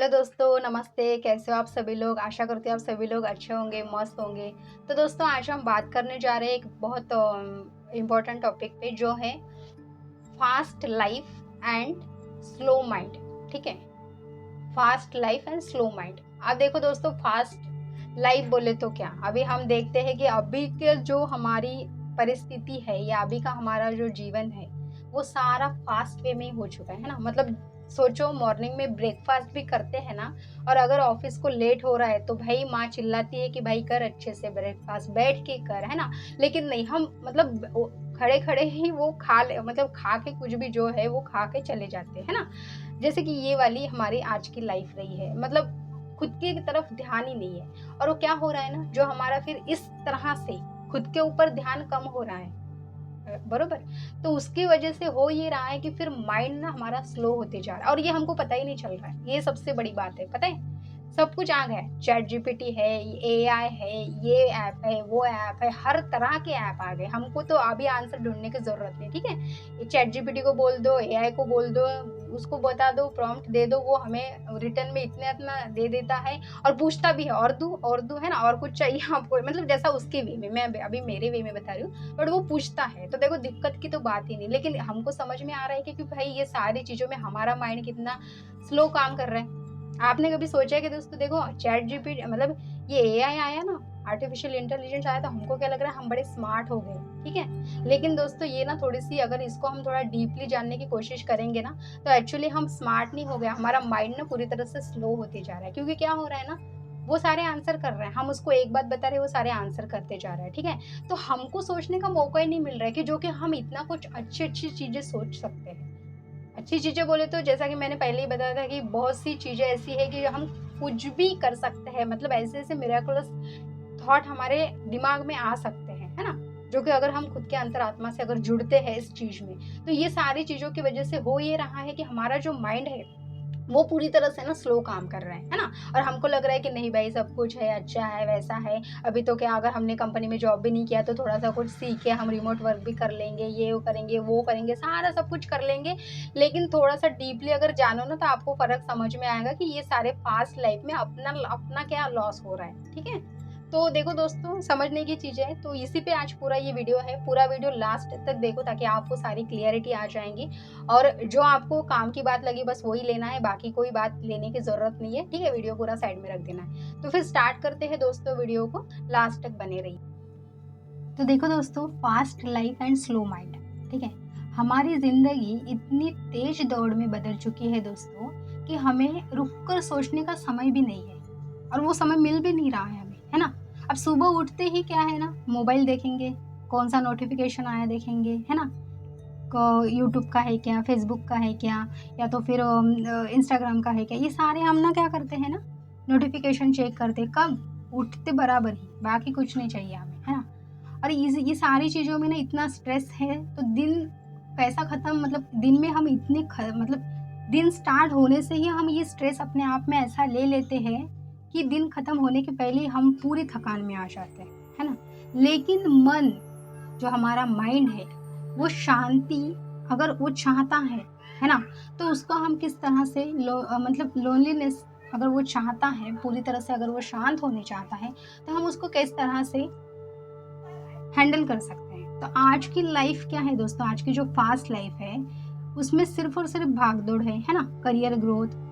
Hello दोस्तों, नमस्ते। कैसे हो आप सभी लोग? आशा करती हूँ आप सभी लोग अच्छे होंगे, मस्त होंगे। तो दोस्तों आज हम बात करने जा रहे हैं एक बहुत इम्पोर्टेंट टॉपिक पे जो है fast life and slow mind. ठीक है, fast life and slow mind. आप देखो दोस्तों, फास्ट लाइफ बोले तो क्या, अभी हम देखते हैं कि अभी के जो हमारी परिस्थिति है या अभी का हमारा जो जीवन है वो सारा फास्ट वे में ही हो चुका है ना। मतलब सोचो, मॉर्निंग में ब्रेकफास्ट भी करते हैं ना, और अगर ऑफिस को लेट हो रहा है तो भाई माँ चिल्लाती है कि भाई कर अच्छे से ब्रेकफास्ट, बैठ के कर, है ना। लेकिन नहीं, हम मतलब खड़े खड़े ही वो खा ले, मतलब खा के कुछ भी जो है वो खा के चले जाते हैं ना। जैसे कि ये वाली हमारी आज की लाइफ रही है, मतलब खुद की तरफ ध्यान ही नहीं है। और वो क्या हो रहा है ना, जो हमारा फिर इस तरह से खुद के ऊपर ध्यान कम हो रहा है, बरोबर। तो उसकी वजह से हो ये रहा है कि फिर माइंड ना हमारा स्लो होते जा रहा है और ये हमको पता ही नहीं चल रहा है। ये सबसे बड़ी बात है, पता है। सब कुछ आ गया है, चैट जीपीटी है, एआई है, ये ऐप है, वो ऐप है, हर तरह के ऐप आ गए। हमको तो अभी आंसर ढूंढने की जरूरत नहीं, ठीक है। ये चैट जीपीटी को बोल दो, एआई को बोल दो, उसको बता दो, प्रॉम्प्ट दे दो, वो हमें रिटर्न में इतना इतना दे देता है और पूछता भी है और दू है ना, और कुछ चाहिए आपको, मतलब जैसा उसके वे में, मैं अभी मेरे वे में बता रही हूँ, बट वो पूछता है। तो देखो, दिक्कत की तो बात ही नहीं, लेकिन हमको समझ में आ रहा है कि भाई ये सारी चीजों में हमारा माइंड कितना स्लो काम कर रहा है। आपने कभी सोचा है कि दोस्तों देखो, चैट जीपीटी मतलब ये एआई आया ना, आर्टिफिशियल इंटेलिजेंस आया, तो हमको क्या लग रहा है हम बड़े स्मार्ट हो गए, ठीक है। लेकिन दोस्तों ये ना थोड़ी सी, अगर इसको हम थोड़ा डीपली जानने की कोशिश करेंगे ना, तो एक्चुअली हम स्मार्ट नहीं हो गए, हमारा माइंड ना पूरी तरह से स्लो होते जा रहा है। क्योंकि क्या हो रहा है ना, वो सारे आंसर कर रहे हैं, हम उसको एक बात बता रहे हैं, वो सारे आंसर करते जा रहा है, ठीक है। तो हमको सोचने का मौका ही नहीं मिल रहा है कि जो कि हम इतना कुछ अच्छी अच्छी चीजें सोच सकते हैं। अच्छी चीज़ें बोले तो जैसा कि मैंने पहले ही बताया था कि बहुत सी चीज़ें ऐसी है कि हम कुछ भी कर सकते हैं, मतलब ऐसे-ऐसे मिरेकलस थॉट हमारे दिमाग में आ सकते हैं, है ना? जो कि अगर हम खुद के अंतरात्मा से अगर जुड़ते हैं इस चीज़ में, तो ये सारी चीज़ों की वज़ह से हो ये रहा है कि हमारा जो माइंड है वो पूरी तरह से ना स्लो काम कर रहा है ना। और हमको लग रहा है कि नहीं भाई, सब कुछ है, अच्छा है, वैसा है। अभी तो क्या, अगर हमने कंपनी में जॉब भी नहीं किया तो थोड़ा सा कुछ सीख के हम रिमोट वर्क भी कर लेंगे, ये वो करेंगे, वो करेंगे, सारा सब कुछ कर लेंगे। लेकिन थोड़ा सा डीपली अगर जानो ना, तो आपको फर्क समझ में आएगा कि ये सारे पास्ट लाइफ में अपना अपना क्या लॉस हो रहा है, ठीक है। तो देखो दोस्तों, समझने की चीज़ है, तो इसी पे आज पूरा ये वीडियो है। पूरा वीडियो लास्ट तक देखो ताकि आपको सारी क्लियरिटी आ जाएँगी, और जो आपको काम की बात लगी बस वही लेना है, बाकी कोई बात लेने की ज़रूरत नहीं है, ठीक है? वीडियो पूरा साइड में रख देना है। तो फिर स्टार्ट करते हैं दोस्तों, वीडियो को लास्ट तक बने रहिए। तो देखो दोस्तों, fast life and slow mind, ठीक है। हमारी ज़िंदगी इतनी तेज़ दौड़ में बदल चुकी है दोस्तों, कि हमें रुक कर सोचने का समय भी नहीं है, और वो समय मिल भी नहीं रहा है हमें, है ना? अब सुबह उठते ही क्या है ना, मोबाइल देखेंगे, कौन-सा नोटिफ़िकेशन आया देखेंगे, है ना? यूट्यूब का है क्या, फेसबुक का है क्या, या तो फिर इंस्टाग्राम का है क्या, ये सारे हम ना क्या करते हैं ना, नोटिफिकेशन चेक करते हैं। कब? उठते बराबर ही, बाकी कुछ नहीं चाहिए हमें, है ना। और ये सारी चीज़ों में ना इतना स्ट्रेस है, तो दिन कैसा खत्म, मतलब दिन में हम इतने मतलब दिन स्टार्ट होने से ही हम ये स्ट्रेस अपने आप में ऐसा ले लेते हैं कि दिन खत्म होने के पहले ही हम पूरी थकान में आ जाते हैं, है ना। लेकिन मन, जो हमारा माइंड है, वो शांति अगर वो चाहता है ना, तो उसको हम किस तरह से मतलब लोनलीनेस अगर वो चाहता है पूरी तरह से, अगर वो शांत होने चाहता है, तो हम उसको किस तरह से हैंडल कर सकते हैं। तो आज की लाइफ क्या है दोस्तों, आज की जो फास्ट लाइफ है, उसमें सिर्फ़ और सिर्फ़ भाग-दौड़ है ना? करियर ग्रोथ,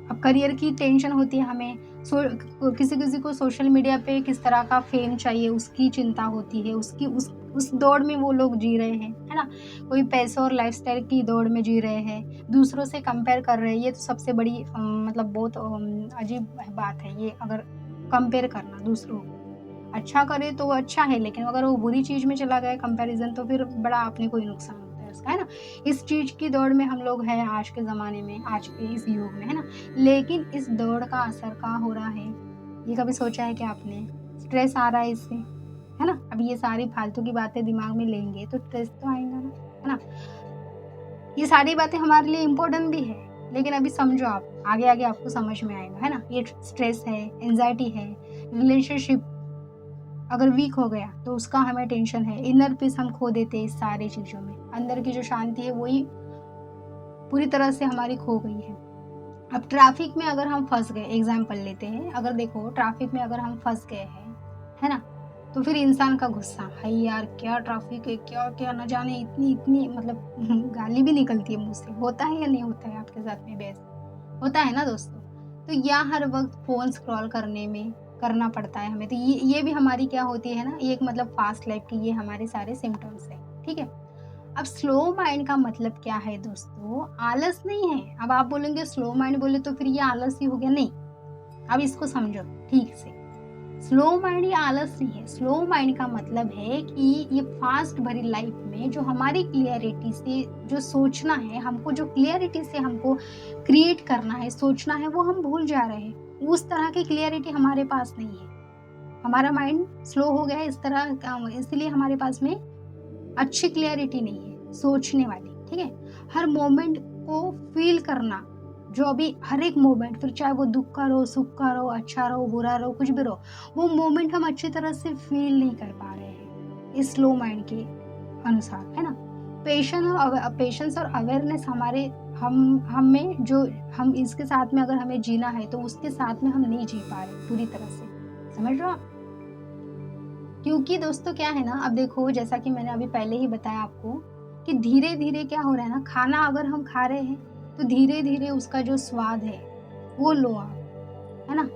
अब करियर की टेंशन होती है हमें, किसी-किसी को सोशल मीडिया पे किस तरह का फ़ेम चाहिए, उसकी चिंता होती है, उसकी उस दौड़ में वो लोग जी रहे हैं, है ना? कोई पैसों और लाइफ़स्टाइल की दौड़ में जी रहे हैं, दूसरों से कंपेयर कर रहे हैं। ये तो सबसे बड़ी मतलब बहुत अजीब बात है ये, अगर कंपेयर करना दूसरों को। अच्छा करे तो वो अच्छा है, लेकिन अगर वो बुरी चीज़ में चला गया कंपैरिज़न, तो फिर बड़ा अपने को ही नुकसान होता है उसका, है ना? इस चीज़ की दौड़ में हम लोग हैं आज के ज़माने में, आज के इस युग में, है ना? लेकिन इस दौड़ का असर कहाँ हो रहा है, ये कभी सोचा है क्या आपने? स्ट्रेस आ रहा है इससे, है ना? अब ये सारी फालतू की बातें दिमाग में लेंगे तो स्ट्रेस तो आएगा ना, है ना? ये सारी बातें हमारे लिए इम्पोर्टेंट भी है, लेकिन अभी समझो आप, आगे-आगे आपको समझ में आएगा, है ना? ये स्ट्रेस है, एंग्ज़ायटी है, रिलेशनशिप अगर वीक हो गया तो उसका हमें टेंशन है, इनर पीस हम खो देते हैं इस सारी चीज़ों में, अंदर की जो शांति है वही पूरी तरह से हमारी खो गई है। अब ट्रैफिक में अगर हम फँस गए, एग्ज़ाम्पल लेते हैं, अगर देखो ट्रैफिक में अगर हम फँस गए हैं, है ना? तो फिर इंसान का गुस्सा, हाय यार क्या ट्रैफिक है, क्या-क्या न जाने इतनी-इतनी मतलब गाली भी निकलती है मुँह से। होता है या नहीं होता है आपके साथ में भी ऐसा? होता है ना दोस्तों? तो या हर वक़्त फ़ोन स्क्रॉल करने में करना पड़ता है हमें, तो ये भी हमारी क्या होती है ना, ये एक मतलब फ़ास्ट लाइफ़ की ये हमारे सारे सिम्पटम्स हैं, ठीक है? अब स्लो माइंड का मतलब क्या है दोस्तों? आलस नहीं है। अब आप बोलेंगे स्लो माइंड बोले तो फिर ये आलस ही हो गया, नहीं। अब इसको समझो ठीक से। स्लो माइंड या आलस नहीं है। स्लो माइंड का मतलब है कि ये फास्ट भरी लाइफ में जो हमारी क्लियरिटी से जो सोचना है, हमको जो क्लियरिटी से हमको क्रिएट करना है, सोचना है, वो हम भूल जा रहे हैं। उस तरह की क्लियरिटी हमारे पास नहीं है। हमारा माइंड स्लो हो गया है इस तरह का, इसलिए हमारे पास में अच्छी क्लियरिटी नहीं है सोचने वाली, ठीक है? हर मोमेंट को फ़ील करना, जो अभी हर एक मोमेंट, फिर चाहे वो दुःख का रहो, सुख का रहो, अच्छा रहो, बुरा रहो, कुछ भी रहो, वो मोमेंट हम अच्छी तरह से फ़ील नहीं कर पा रहे हैं, इस स्लो माइंड के अनुसार, है ना? पेशेंस और अवेयरनेस हमारे हम में जो हम इसके साथ में अगर हमें जीना है, तो उसके साथ में हम नहीं जी पा रहे पूरी तरह से। समझ रहे हो आप? क्योंकि दोस्तों क्या है ना, अब देखो जैसा कि मैंने अभी पहले ही बताया आपको कि धीरे-धीरे क्या हो रहा है ना, खाना अगर हम खा रहे हैं, तो धीरे-धीरे उसका जो स्वाद है, वो लो आप, है ना?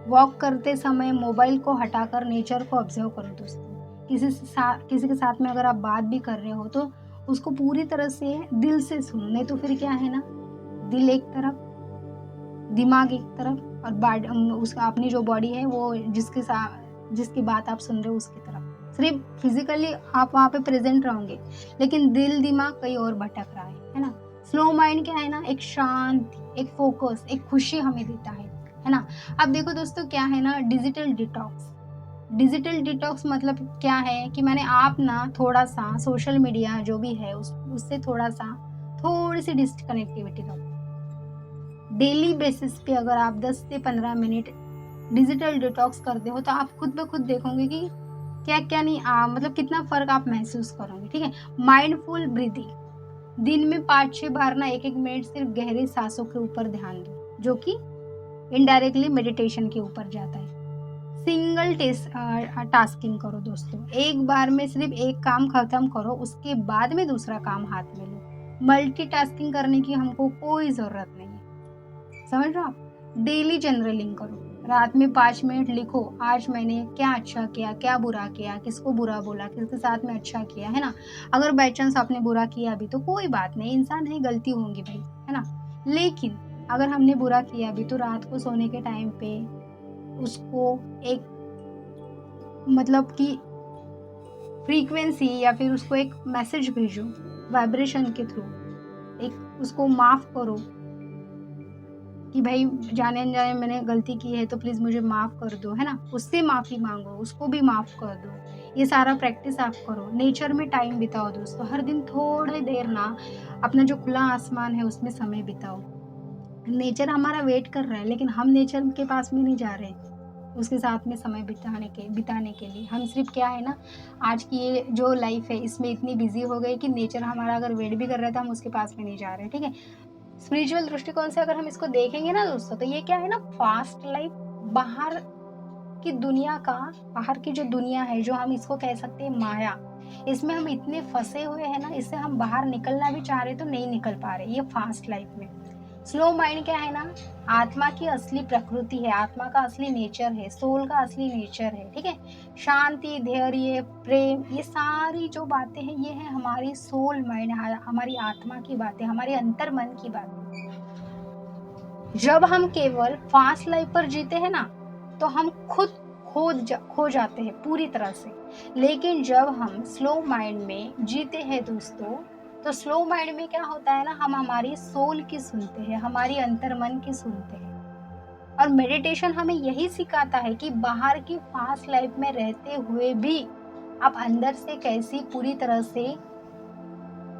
वॉक करते समय मोबाइल को हटाकर नेचर को ऑब्ज़र्व करो दोस्तों। किसी के साथ में अगर आप बात भी कर रहे हो, तो उसको पूरी तरह से दिल से सुनो, नहीं तो फिर क्या है ना, दिल एक तरफ, दिमाग एक तरफ और उसका अपनी जो बॉडी है वो जिसकी बात आप सुन रहे हो उसकी तरफ। सिर्फ़ फिज़िकली आप वहाँ पे प्रेज़ेंट रहोगे, लेकिन दिल दिमाग कहीं और भटक रहा है ना? स्लो माइंड क्या है ना, एक शांति, एक फ़ोकस, एक खुशी हमें देता है ना? अब देखो दोस्तों क्या है ना, डिजिटल डिटॉक्स मतलब क्या है कि मैंने आप ना थोड़ा-सा सोशल मीडिया जो भी है उससे थोड़ा-सा थोड़ी-सी डिस्कनेक्टिविटी रखो। डेली बेसिस पे अगर आप 10 से 15 मिनट डिजिटल डिटॉक्स करते हो, तो आप खुद ब खुद देखोगे कि क्या-क्या नहीं मतलब कितना फ़र्क आप महसूस करोगे, ठीक है? माइंडफुल ब्रीथिंग, दिन में 5-6 बार ना 1-1 मिनट सिर्फ गहरी साँसों के ऊपर ध्यान दो, जो कि इनडायरेक्टली मेडिटेशन के ऊपर जाता है। टास्किंग करो दोस्तों, एक बार में सिर्फ एक काम खत्म करो, उसके बाद में दूसरा काम हाथ में लो। मल्टीटास्किंग करने की हमको कोई ज़रूरत नहीं है। समझ रहे हो आप? डेली जर्नलिंग करो। रात में 5 मिनट लिखो, आज मैंने क्या अच्छा किया, क्या बुरा किया, किसको बुरा बोला, किसके साथ में अच्छा किया, है ना? अगर बाय चांस आपने बुरा किया भी तो कोई बात नहीं, इंसान है, गलती होंगी भई, है ना? लेकिन अगर हमने बुरा किया भी तो रात को सोने के टाइम पे उसको एक मतलब कि फ्रीक्वेंसी या फिर उसको एक मैसेज भेजो वाइब्रेशन के थ्रू, एक उसको माफ़ करो कि भाई जाने-अनजाने मैंने गलती की है तो प्लीज़ मुझे माफ़ कर दो, है ना? उससे माफ़ी माँगो, उसको भी माफ़ कर दो। ये सारा प्रैक्टिस आप करो। नेचर में टाइम बिताओ दोस्तों, हर दिन थोड़ी देर ना अपना जो खुला आसमान है उसमें समय बिताओ। नेचर हमारा वेट कर रहा है, लेकिन हम नेचर के पास में नहीं जा रहे हैं, उसके साथ में समय बिताने के लिए। हम सिर्फ़ क्या है ना, आज की ये जो लाइफ़ है इसमें इतनी बिज़ी हो गए कि नेचर हमारा अगर वेट भी कर रहा है तो हम उसके पास में नहीं जा रहे हैं, ठीक है? स्पिरिचुअल दृष्टिकोण से अगर हम इसको देखेंगे ना दोस्तों, तो ये क्या है ना, फास्ट लाइफ बाहर की दुनिया का बाहर की जो दुनिया है, जो हम इसको कह सकते हैं माया, इसमें हम इतने फँसे हुए हैं ना, इससे हम बाहर निकलना भी चाह रहे तो नहीं निकल पा रहे, ये फास्ट लाइफ में। स्लो माइंड क्या है ना, आत्मा की असली प्रकृति है, आत्मा का असली नेचर है, सोल का असली नेचर है, ठीक है? शांति, धैर्य, प्रेम, ये सारी जो बातें हैं, ये है हमारी सोल माइंड, हमारी आत्मा की बातें, हमारे अंतर मन की बातें। जब हम केवल फास्ट लाइफ पर जीते हैं ना, तो हम खुद खो जाते हैं पूरी तरह से। लेकिन जब हम स्लो माइंड में जीते हैं दोस्तों, तो स्लो माइंड में क्या होता है ना, हम हमारी सोल की सुनते हैं, हमारी अंतर्मन की सुनते हैं। और मेडिटेशन हमें यही सिखाता है कि बाहर की फास्ट लाइफ में रहते हुए भी आप अंदर से कैसी पूरी तरह से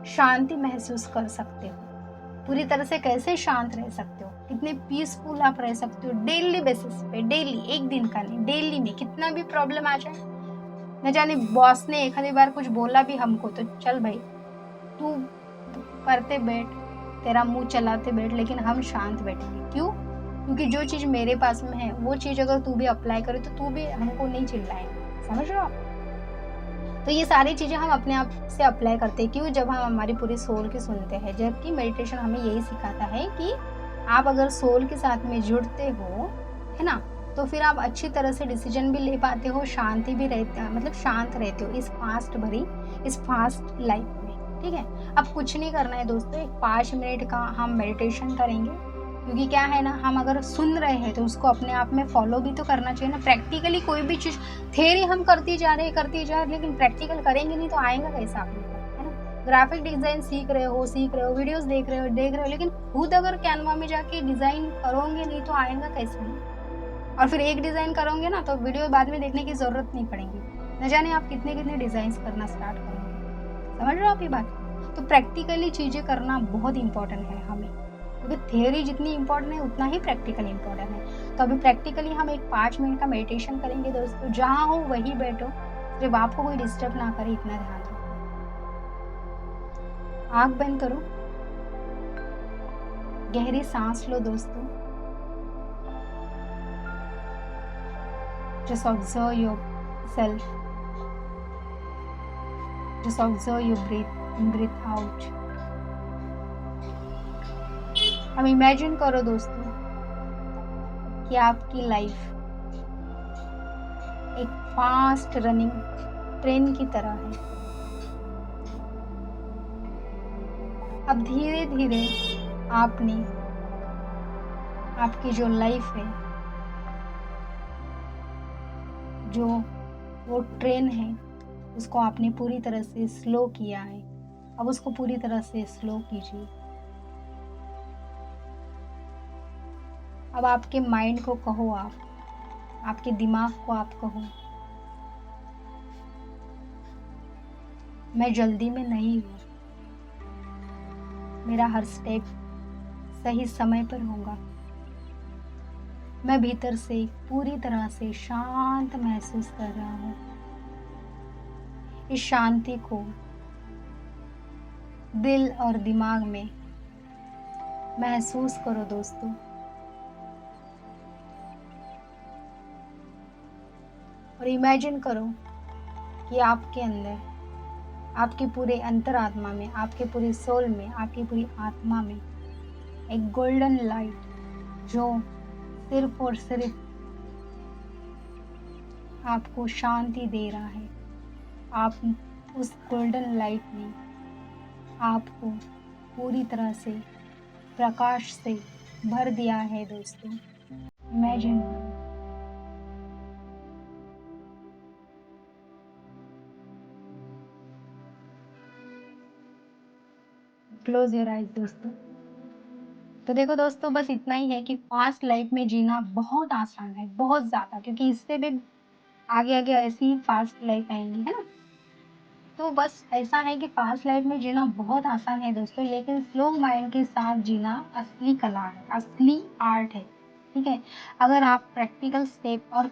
शांति महसूस कर सकते हो, पूरी तरह से कैसे शांत रह सकते हो, कितने पीसफुल आप रह सकते हो डेली बेसिस पे, डेली, एक दिन का नहीं, डेली में कितना भी प्रॉब्लम आ जाए, न जाने बॉस ने एक आधी बार कुछ बोला भी हमको तो चल भाई तू करते बैठ, तेरा मुँह चलाते बैठ लेकिन हम शांत बैठेंगे। क्यों? क्योंकि जो चीज़ मेरे पास में है वो चीज़ अगर तू भी अप्लाई करे तो तू भी हमको नहीं चिल्लाएगा। समझ रहे हो आप? तो ये सारी चीज़ें हम अपने आप से अप्लाई करते हैं। क्यों? जब हम हमारी पूरी सोल की सुनते हैं। जबकि मेडिटेशन हमें यही सिखाता है कि आप अगर सोल के साथ में जुड़ते हो, है ना? तो फिर आप अच्छी तरह से डिसीजन भी ले पाते हो, शांति भी रहते मतलब शांत रहते हो इस फास्ट लाइफ में, ठीक है? अब कुछ नहीं करना है दोस्तों, एक 5 मिनट का हम मेडिटेशन करेंगे, क्योंकि क्या है ना, हम अगर सुन रहे हैं तो उसको अपने आप में फॉलो भी तो करना चाहिए ना। प्रैक्टिकली कोई भी चीज़ थियरी हम करते जा रहे हैं, लेकिन प्रैक्टिकल करेंगे नहीं तो आएगा कैसे आप लोग को, है ना? ग्राफिक डिज़ाइन सीख रहे हो, वीडियोज़ देख रहे हो, लेकिन खुद अगर कैनवा में जाके डिज़ाइन करोगे नहीं तो आएगा कैसे ना? और फिर एक डिज़ाइन करोगे ना तो वीडियो बाद में देखने की ज़रूरत नहीं पड़ेगी। न जाने आप कितने-कितने डिज़ाइन्स करना स्टार्ट करोगे। समझ रहे हो आप ये बात? तो प्रैक्टिकली चीज़ें करना बहुत इम्पोर्टेंट है हमें। क्योंकि थियरी जितनी इम्पोर्टेंट है उतना ही प्रैक्टिकल इम्पोर्टेंट है। तो अभी प्रैक्टिकली हम एक 5 मिनट का मेडिटेशन करेंगे दोस्तों, जहाँ हो वहीं बैठो, सिर्फ आपको कोई डिस्टर्ब ना करे इतना ध्यान रखो। आँख बंद करो, गहरी सांस लो दोस्तों। Just observe yourself, just observe your breath in, breath out. अब इमेजिन करो दोस्तों कि आपकी लाइफ एक फास्ट रनिंग ट्रेन की तरह है। अब धीरे-धीरे आपने आपकी जो लाइफ है, जो वो ट्रेन है, उसको आपने पूरी तरह से स्लो किया है। अब उसको पूरी तरह से स्लो कीजिए। अब आपके माइंड को कहो आप, आपके दिमाग को आप कहो, मैं जल्दी में नहीं हूँ, मेरा हर स्टेप सही समय पर होगा। मैं भीतर से पूरी तरह से शांत महसूस कर रहा हूँ। इस शांति को दिल और दिमाग में महसूस करो दोस्तों। और इमेजिन करो कि आपके अंदर, आपके पूरे अंतरात्मा में, आपके पूरे सोल में, आपकी पूरी आत्मा में एक गोल्डन लाइट जो सिर्फ और सिर्फ आपको शांति दे रहा है। आप उस गोल्डन लाइट ने आपको पूरी तरह से प्रकाश से भर दिया है दोस्तों। इमेजिन करो। क्लोज योर आइज दोस्तों। तो देखो दोस्तों, बस इतना ही है कि फास्ट लाइफ में जीना बहुत आसान है, बहुत ज़्यादा, क्योंकि इससे भी आगे आगे ऐसी ही फास्ट लाइफ आएंगी, है ना? तो बस ऐसा है कि फास्ट लाइफ में जीना बहुत आसान है दोस्तों, लेकिन स्लो माइंड के साथ जीना असली कला है, असली आर्ट है। ठीक है? अगर आप प्रैक्टिकल स्टेप और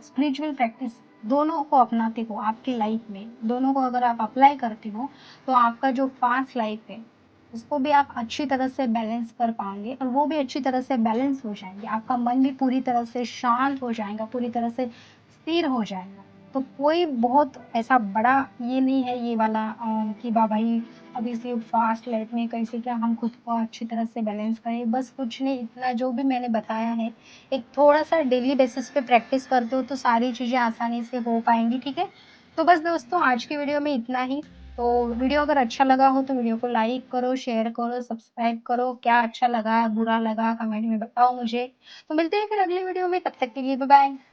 स्पिरिचुअल प्रैक्टिस दोनों को अपनाते हो आपकी लाइफ में, दोनों को अगर आप अप्लाई करते हो, तो आपका जो फास्ट लाइफ है उसको भी आप अच्छी तरह से बैलेंस कर पाएंगे, और वो भी अच्छी तरह से बैलेंस हो जाएंगे। आपका मन भी पूरी तरह से शांत हो जाएगा, पूरी तरह से स्थिर हो जाएगा। तो कोई बहुत ऐसा बड़ा ये नहीं है ये वाला कि भाई अभी से फास्ट लाइफ में कैसे क्या हम खुद को अच्छी तरह से बैलेंस करें। बस कुछ नहीं, इतना जो भी मैंने बताया है, एक थोड़ा सा डेली बेसिस पे प्रैक्टिस करते हो तो सारी चीज़ें आसानी से हो पाएंगी। ठीक है? तो बस दोस्तों, आज की वीडियो में इतना ही। तो वीडियो अगर अच्छा लगा हो तो वीडियो को लाइक करो, शेयर करो, सब्सक्राइब करो। क्या अच्छा लगा, बुरा लगा, कमेंट में बताओ मुझे। तो मिलते हैं फिर अगली वीडियो में, तब तक के लिए बाय बाय।